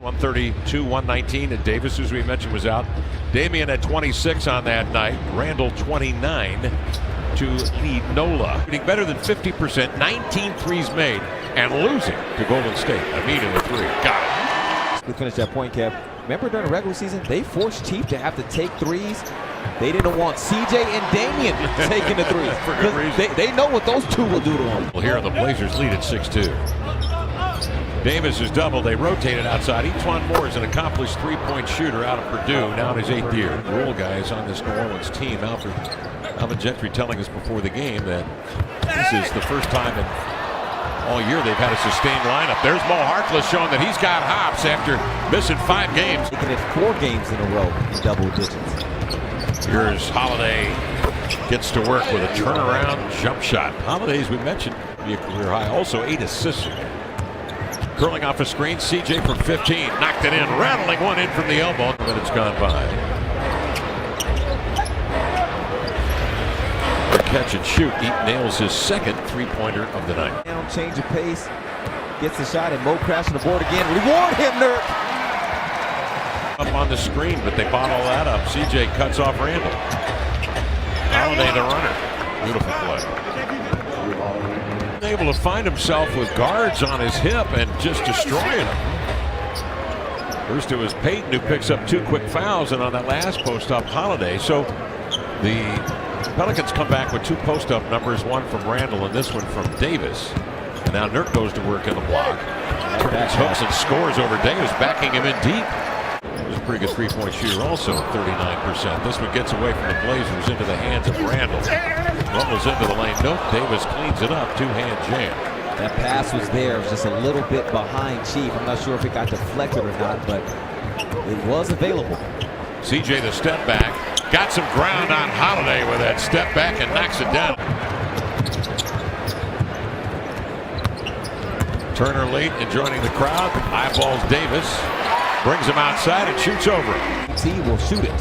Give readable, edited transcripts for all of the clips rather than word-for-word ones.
132, 119, and Davis, as we mentioned, was out. Damian at 26 on that night. Randall 29 to lead NOLA. Shooting better than 50%, 19 threes made, and losing to Golden State. Aminu with 3. Got it. We finished that point, Kev. Remember during the regular season, they forced Chief to have to take threes. They didn't want CJ and Damian taking the threes. For good reason. They know what those two will do to them. Well, here are the Blazers lead at 6-2. Davis is doubled. They rotated outside. Etuan Moore is an accomplished three-point shooter out of Purdue, now in his 8th year. Rule guys on this New Orleans team. Alvin Gentry telling us before the game that this is the first time in all year they've had a sustained lineup. There's Mo Harkless showing that he's got hops after missing 5 games. Making it 4 games in a row in double digits. Here's Holiday, gets to work with a turnaround jump shot. Holiday, as we mentioned, be a career high. Also 8 assists. Curling off a screen, CJ from 15, knocked it in, rattling one in from the elbow. But it's gone by. For catch and shoot, he nails his 2nd three-pointer of the night. Down, change of pace, gets the shot, and Mo crashing the board again. Reward him, Nurk. Up on the screen, but they bottle that up. CJ cuts off Randall. Holiday the runner. Beautiful play. Able to find himself with guards on his hip and just destroying him. First it was Payton who picks up 2 quick fouls, and on that last post-up, Holiday. So the Pelicans come back with 2 post-up numbers, one from Randall and this one from Davis. And now Nurk goes to work in the block. Turns hooks and scores over Davis, backing him in deep. He was a pretty good three-point shooter also, 39%. This one gets away from the Blazers into the hands of Randall. Rumbles into the lane. Nope, Davis cleans it up. 2-hand jam. That pass was there. It was just a little bit behind Chief. I'm not sure if it got deflected or not, but it was available. CJ the step back. Got some ground on Holiday with that step back and knocks it down. Turner late and joining the crowd. Eyeballs Davis. Brings him outside and shoots over him. T will shoot it.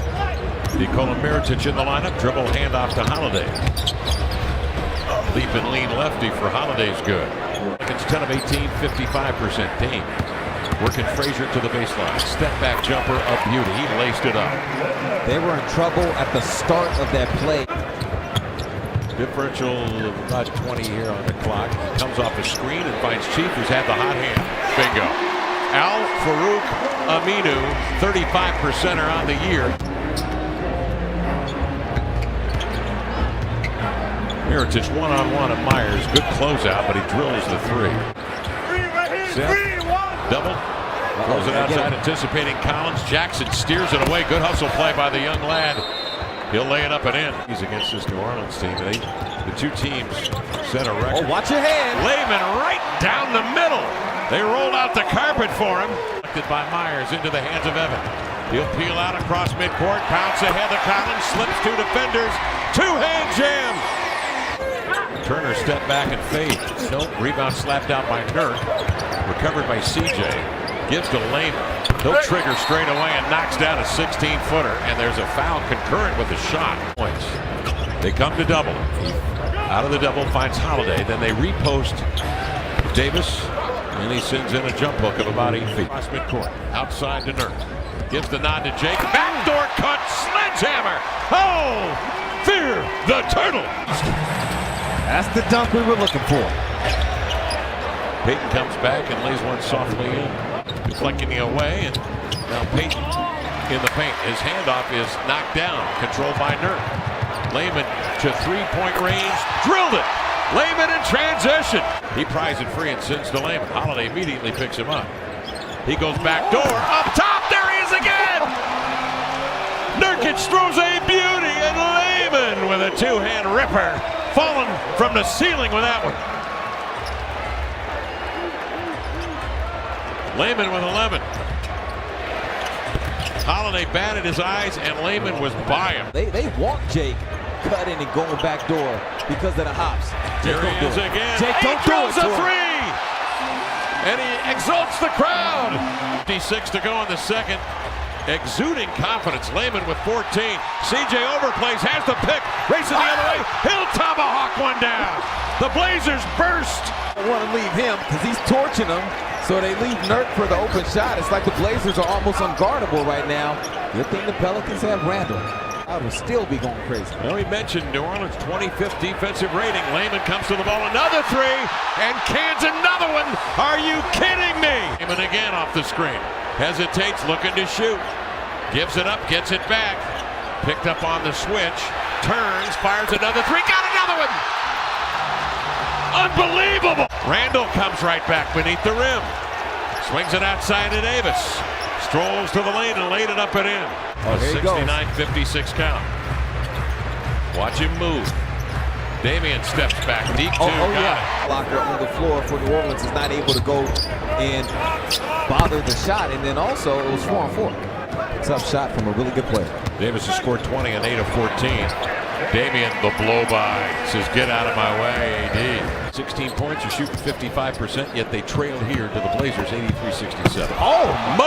Nikola Mirotic in the lineup. Dribble handoff to Holiday. Leap and lean lefty for Holiday's good. It's 10 of 18, 55%. Dame working Frazier to the baseline. Step back jumper, a beauty. He laced it up. They were in trouble at the start of that play. Differential of about 20 here on the clock. Comes off a screen and finds Chief, who's had the hot hand. Bingo. Al-Farouq Aminu, 35%er on the year. Mirotic one-on-one of Myers. Good closeout, but he drills the 3. Seth, double. Throws it outside, anticipating Collins. Jackson steers it away. Good hustle play by the young lad. He'll lay it up and in. He's against this New Orleans team. The 2 teams set a record. Oh, watch your hand. Layman right down the middle. They rolled out the carpet for him. Collected by Myers into the hands of Evan. He'll peel out across midcourt. Pounce ahead of Collins. Slips 2 defenders. 2-hand jam. Turner step back and fade. Nope. Rebound slapped out by Nurk. Recovered by CJ. Gives to Layman. He'll trigger straight away and knocks down a 16-footer. And there's a foul concurrent with the shot. Points. They come to double. Out of the double finds Holiday. Then they repost Davis. And he sends in a jump hook of about 8 feet. Across midcourt. Outside to Nurk. Gives the nod to Jake. Backdoor cut. Sledgehammer. Oh! Fear the turtle. That's the dunk we were looking for. Payton comes back and lays one softly in. Deflecting it away. And now Payton in the paint. His handoff is knocked down. Controlled by Nurk. Layman to 3-point range. Drilled it. Layman in transition. He pries it free and sends to Layman. Holiday immediately picks him up. He goes back door. Up top. There he is again. Nurkic throws a beauty. And Layman with a 2-hand ripper. Fallen from the ceiling with that one. Layman with 11. Holiday batted his eyes and Layman was by him. They want Jake cutting and going back door because of the hops. There he is again. Jake, he don't throws do it a 3. And he exalts the crowd. 56 to go in the second. Exuding confidence. Layman with 14. CJ overplays, has the pick, races the other way. He'll tomahawk one down. The Blazers burst. I want to leave him because he's torching them. So they leave Nurk for the open shot. It's like the Blazers are almost unguardable right now. Good thing the Pelicans have Randall. I would still be going crazy. Well, we mentioned New Orleans' 25th defensive rating. Lehman comes to the ball, another three, and cans another one. Are you kidding me? Lehman again off the screen. Hesitates, looking to shoot. Gives it up, gets it back. Picked up on the switch. Turns, fires another three. Got another one! Unbelievable! Randall comes right back beneath the rim. Swings it outside to Davis. Strolls to the lane and laid it up and in. A 69-56 count. Watch him move. Damian steps back. Deep two. Got it. Blocker on the floor for New Orleans is not able to go and bother the shot. And then also it was 4-on-4. Tough shot from a really good player. Davis has scored 20 and 8 of 14. Damian, the blow by, says, get out of my way, AD. 16 points, you're shooting 55%, yet they trail here to the Blazers, 83-67. Oh, Mo!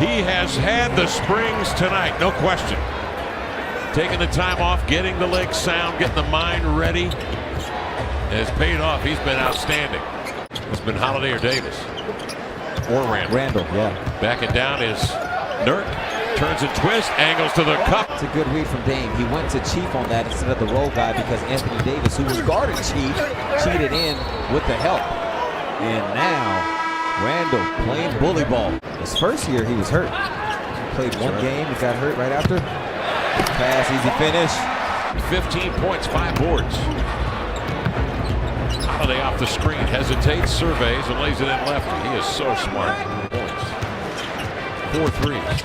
He has had the springs tonight, no question. Taking the time off, getting the legs sound, getting the mind ready. It has paid off. He's been outstanding. It's been Holiday or Davis. Or Randall. Randall, yeah. Backing down is Nurk. Turns and twists, angles to the cup. It's a good read from Dame. He went to Chief on that instead of the roll guy because Anthony Davis, who was guarding Chief, cheated in with the help. And now, Randall playing bully ball. His first year, he was hurt. Played one game, he got hurt right after. Pass, easy finish. 15 points, 5 boards. Holiday off the screen, hesitates, surveys, and lays it in lefty. He is so smart. Points. 4 threes.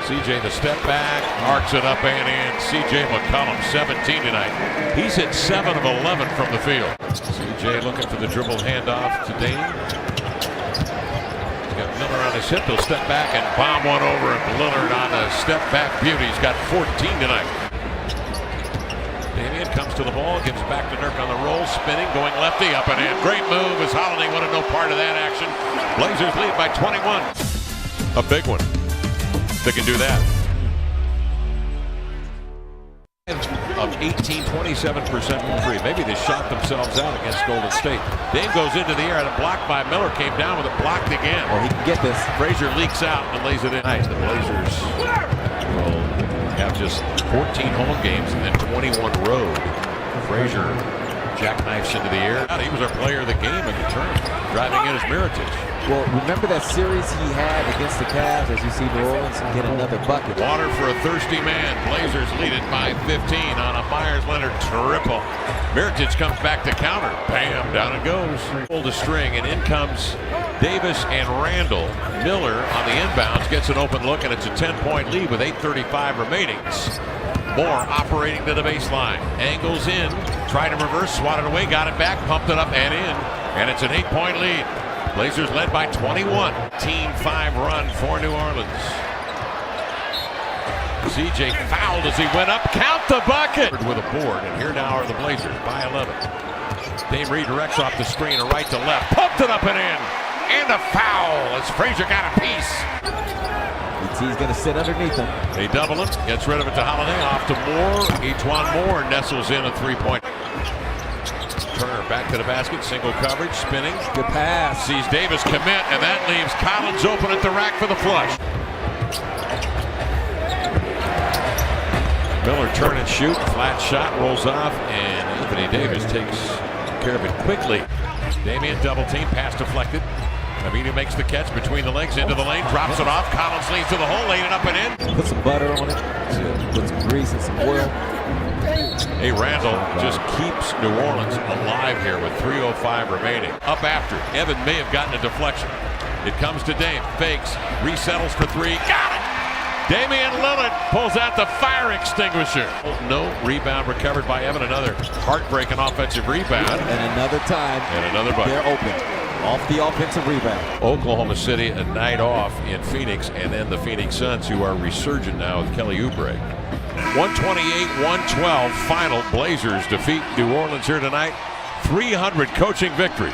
CJ the step back, arcs it up and in. CJ McCollum, 17 tonight. He's hit 7 of 11 from the field. CJ looking for the dribble handoff to Dame. He's got Miller on his hip. He'll step back and bomb one over, and Lillard on a step back beauty. He's got 14 tonight. Damian comes to the ball, gives back to Nurk on the roll, spinning, going lefty, up and in. Great move as Holiday wanted no part of that action. Blazers lead by 21. A big one. They can do that. Of 18, 27% from three. Maybe they shot themselves out against Golden State. Dame goes into the air and a block by Miller, came down with it, blocked again. Oh, he can get this. Frazier leaks out and lays it in. The Blazers will have just 14 home games and then 21 road. Frazier jackknifes into the air. He was our player of the game in the tournament, driving in his Mirotic. Well, remember that series he had against the Cavs as you see New Orleans get another bucket. Water for a thirsty man. Blazers lead it by 15 on a Myers-Leonard triple. Mirotic comes back to counter. Bam, down it goes. Pulled a string, and in comes Davis and Randall. Miller on the inbounds gets an open look, and it's a 10-point lead with 8:35 remaining. Moore operating to the baseline. Angles in, tried to reverse, swatted away, got it back, pumped it up and in, and it's an 8-point lead. Blazers led by 21. Team 5 run for New Orleans. CJ fouled as he went up. Count the bucket! With a board, and here now are the Blazers by 11. Dame redirects off the screen, a right to left. Pumped it up and in. And a foul as Frazier got a piece. He's going to sit underneath him. They double him. Gets rid of it to Holiday. Off to Moore. E'Twaun Moore nestles in a three-point. Turner back to the basket, single coverage, spinning. Good pass. Sees Davis commit, and that leaves Collins open at the rack for the flush. Miller turn and shoot, flat shot, rolls off, and Anthony Davis takes care of it quickly. Damian double team, pass deflected. Avila makes the catch between the legs, into the lane, drops it off. Collins leads to the hole, laying it up and in. Put some butter on it, put some grease and some oil. Hey, Randall just keeps New Orleans alive here with 3:05 remaining. Up after. Evan may have gotten a deflection. It comes to Dame. Fakes. Resettles for three. Got it! Damian Lillard pulls out the fire extinguisher. No rebound recovered by Evan. Another heartbreaking offensive rebound. And another time. And another bucket. They're open. Off the offensive rebound. Oklahoma City, a night off in Phoenix, and then the Phoenix Suns, who are resurgent now with Kelly Oubre. 128-112 final. Blazers defeat New Orleans here tonight. 300 coaching victories.